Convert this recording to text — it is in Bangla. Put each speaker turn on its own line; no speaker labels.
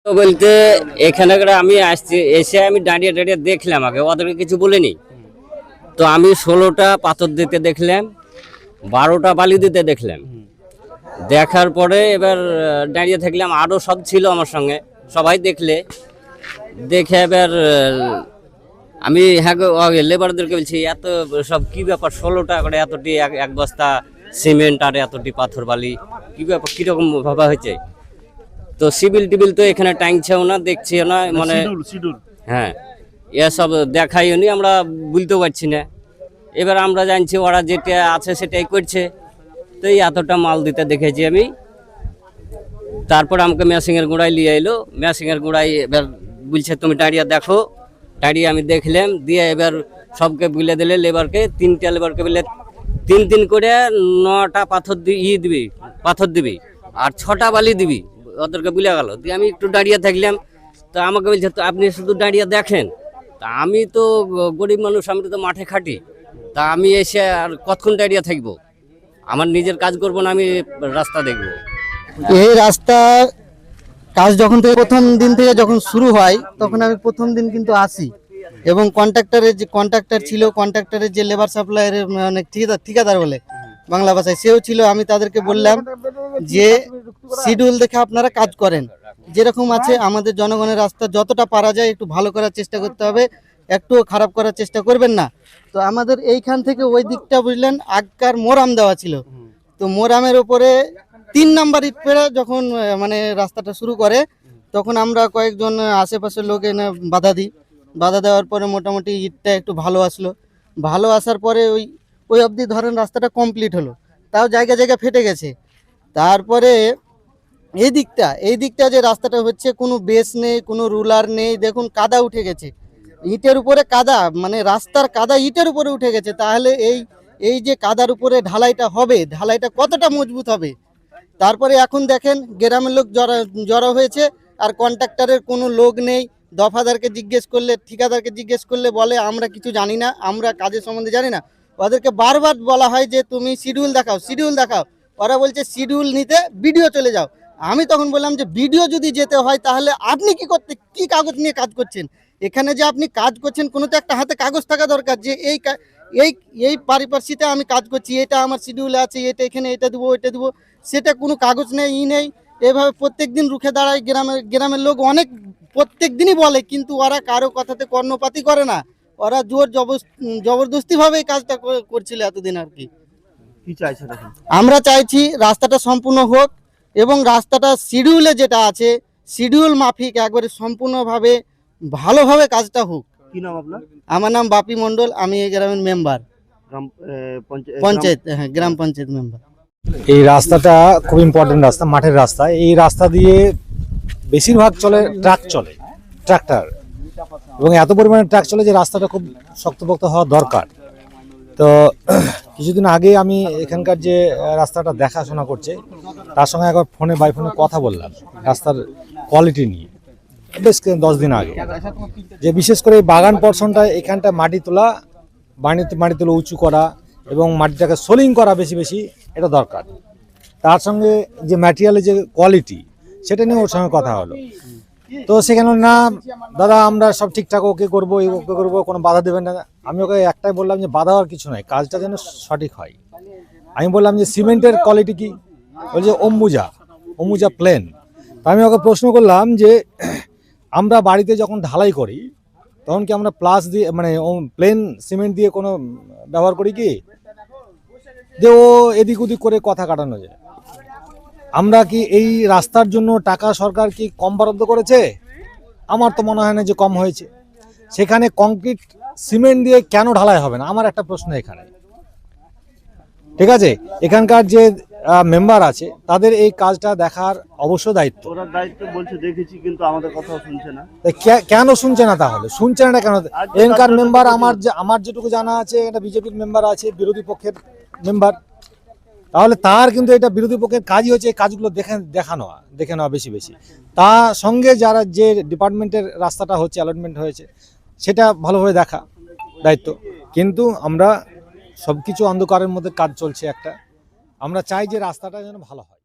তো বলতে এখানে আমি আসছি, এসে আমি দাঁড়িয়ে দাঁড়িয়ে দেখলাম, আগে ওদেরকে কিছু বলিনি। তো আমি 16টা পাথর দিতে দেখলাম, 12টা বালি দিতে দেখলাম। দেখার পরে এবার দাঁড়িয়ে থাকলাম, আরও সব ছিল আমার সঙ্গে, সবাই দেখে এবার আমি হ্যাঁ লেবারদেরকে বলছি, এত সব কি ব্যাপার, 16টা করে এতটি এক বস্তা সিমেন্ট আর এতটি পাথর বালি, কি ব্যাপার, কিরকম ভাবা হয়েছে? তো সিভিল টিবিল তো এখানে টাইমছেও না, দেখছিও না, মানে হ্যাঁ এসব দেখাইও নি, আমরা বুঝতেও পারছি না। এবার আমরা জানছি ওরা যেটা আছে সেটাই করছে। তো এই এতটা মাল দিতে দেখেছি আমি। তারপর আমাকে মেশিনের গোড়ায় নিয়ে এলো, মেশিনের গোড়ায় এবার বলছে তুমি দাঁড়িয়ে দেখো। দাঁড়িয়ে আমি দেখলাম, দিয়ে এবার সবকে বুলে দিলে, লেবারকে 3টা লেবারকে বলে 3 করে 9টা পাথর পাথর দিবি আর 6টা বালি দিবি, ওদেরকে বুলে গেল। দিয়ে আমি একটু দাঁড়িয়ে থাকলাম। তো আমাকে বলছে তো আপনি শুধু দাঁড়িয়ে দেখেন। তা আমি তো গরিব মানুষ, আমি তো মাঠে খাটি, তা আমি এসে আর কতক্ষণ দাঁড়িয়ে থাকবো? আমার নিজের কাজ করবো না, আমি রাস্তা দেখবো।
এই রাস্তার কাজ যখন থেকে প্রথম দিন থেকে যখন শুরু হয়, তখন আমি প্রথম দিন কিন্তু আসি, এবং কন্ট্রাক্টর ছিল, কন্ট্রাক্টরের যে লেবার সাপ্লাইয়ের মানে ঠিকাদার বলে বাংলা ভাষায়, সেও ছিল। আমি তাদেরকে বললাম যে শিডিউল দেখে আপনারা কাজ করেন, যেরকম আছে আমাদের জনগণের রাস্তা যতটা পারা যায় একটু ভালো করার চেষ্টা করতে হবে, একটুও খারাপ করার চেষ্টা করবেন না। তো আমাদের এইখান থেকে ওই দিকটা বুঝলেন আগকার মোরাম দেওয়া ছিল। তো মোরামের উপরে 3 নাম্বার ইট পেড়ে যখন মানে রাস্তাটা শুরু করে, তখন আমরা কয়েকজন আশেপাশের লোক এনে বাধা দেওয়ার পরে মোটামুটি ইটটা একটু ভালো আসলো। ভালো আসার পরে ওই অবধি ধরেন রাস্তাটা কমপ্লিট হলো, তাও জায়গা ফেটে গেছে। তারপরে এই দিকটা যে রাস্তাটা হচ্ছে, কোনো বেস নেই, কোনো রুলার নেই, দেখুন কাদা উঠে গেছে, ইটের উপরে কাদা, মানে রাস্তার কাদা ইটের উপরে উঠে গেছে। তাহলে এই যে কাদার উপরে ঢালাইটা হবে, ঢালাইটা কতটা মজবুত হবে? তারপরে এখন দেখেন গ্রামের লোক জড়ো হয়েছে, আর কন্ট্রাক্টরের কোনো লোক নেই। দফাদারকে জিজ্ঞেস করলে, ঠিকাদারকে জিজ্ঞেস করলে বলে আমরা কিছু জানি না, আমরা কাজের সম্বন্ধে জানি না। ওদেরকে বারবার বলা হয় যে তুমি শিডিউল দেখাও। ওরা বলছে শিডিউল নিতে ভিডিও চলে যাও। আমি তখন বললাম যে ভিডিও যদি যেতে হয় তাহলে আপনি কি কাগজ নিয়ে কাজ করছেন? এখানে যে আপনি কাজ করছেন, কোনো তো একটা হাতে কাগজ থাকা দরকার, যে এই পারিপার্শ্বিতে আমি কাজ করছি, এটা আমার শিডিউলে আছে, এটা এখানে এটা দেবো ওইটা দেবো, সেটা কোনো কাগজ নেই, নেই। এভাবে প্রত্যেক দিন রুখে দাঁড়ায় গ্রামের লোক, অনেক প্রত্যেক দিনই বলে, কিন্তু ওরা কারো কথাতে কর্ণপাতই করে না। ওরা জবরদস্তি ভাবে এই কাজটা করছিল এতদিন। আর কি চাইছেন এখন? আমরা চাইছি রাস্তাটা সম্পূর্ণ হোক, এবং রাস্তাটা শিডিউলে যেটা আছে শিডিউল মাফিক একবারে সম্পূর্ণভাবে ভালোভাবে কাজটা হোক।
কি নাম আপনার?
আমার নাম বাপি মণ্ডল, আমি এই গ্রামের মেম্বার, গ্রাম পঞ্চায়েত মেম্বার।
এই রাস্তাটা খুব ইম্পর্টেন্ট রাস্তা, মাঠের রাস্তা। এই রাস্তা দিয়ে বেশিরভাগ ট্রাক্টর, এবং এত পরিমাণে ট্রাক চলে যে রাস্তাটা খুব শক্তপোক্ত হওয়া দরকার। তো কিছুদিন আগে আমি এখানকার যে রাস্তাটা দেখাশোনা করছে তার সঙ্গে একবার বাই ফোনে কথা বললাম রাস্তার কোয়ালিটি নিয়ে, বেশ 10 দিন আগে, যে বিশেষ করে এই বাগান পর্ষণটা, এখানটা মাটি তোলা উঁচু করা এবং মাটিটাকে সোলিং করা বেশি এটা দরকার। তার সঙ্গে যে ম্যাটেরিয়ালের যে কোয়ালিটি, সেটা নিয়ে ওর সঙ্গে কথা হলো। তো সেখানে না দাদা আমরা সব ঠিকঠাক ওকে করবো, কোনো বাধা দেবেন না। আমি ওকে একটাই বললাম যে বাধা হওয়ার কিছু নয়, কাজটা যেন সঠিক হয়। আমি বললাম যে সিমেন্টের কোয়ালিটি কি, বলছে অম্বুজা প্লেন। তা আমি ওকে প্রশ্ন করলাম যে আমরা বাড়িতে যখন ঢালাই করি তখন কি আমরা প্লাস দিয়ে, মানে প্লেন সিমেন্ট দিয়ে কোনো ব্যবহার করি কি? যে ও এদিক ওদিক করে কথা কাটানো যায়। আমরা কি এই রাস্তার জন্য টাকা সরকার কি কম বরাদ্দ করেছে? আমার তো মনে হয় না যে কম হয়েছে। সেখানে কংক্রিট সিমেন্ট দিয়ে কেন ঢালাই হবে না, আমার একটা প্রশ্ন এখানে। ঠিক আছে, এখানকার যে মেম্বার আছে তাদের এই কাজটা দেখার অবশ্য দায়িত্ব।
ওরা দায়িত্ব বলছে দেখেছি, কিন্তু আমাদের কথা শুনছে না।
কেন শুনছে না? তাহলে শুনছে না কেন? এখানকার মেম্বার, আমার যেটুকু জানা আছে, এটা বিজেপির মেম্বার আছে, বিরোধী পক্ষের মেম্বার। তাহলে তার কিন্তু এটা বিরোধী পক্ষের কাজই হচ্ছে এই কাজগুলো দেখে নেওয়া বেশি। তা সঙ্গে যারা যে ডিপার্টমেন্টের রাস্তাটা হচ্ছে, অ্যালটমেন্ট হয়েছে, সেটা ভালোভাবে দেখা দায়িত্ব। কিন্তু আমরা সবকিছু অন্ধকারের মধ্যে কাজ চলছে একটা, আমরা চাই যে রাস্তাটা যেন ভালো হয়।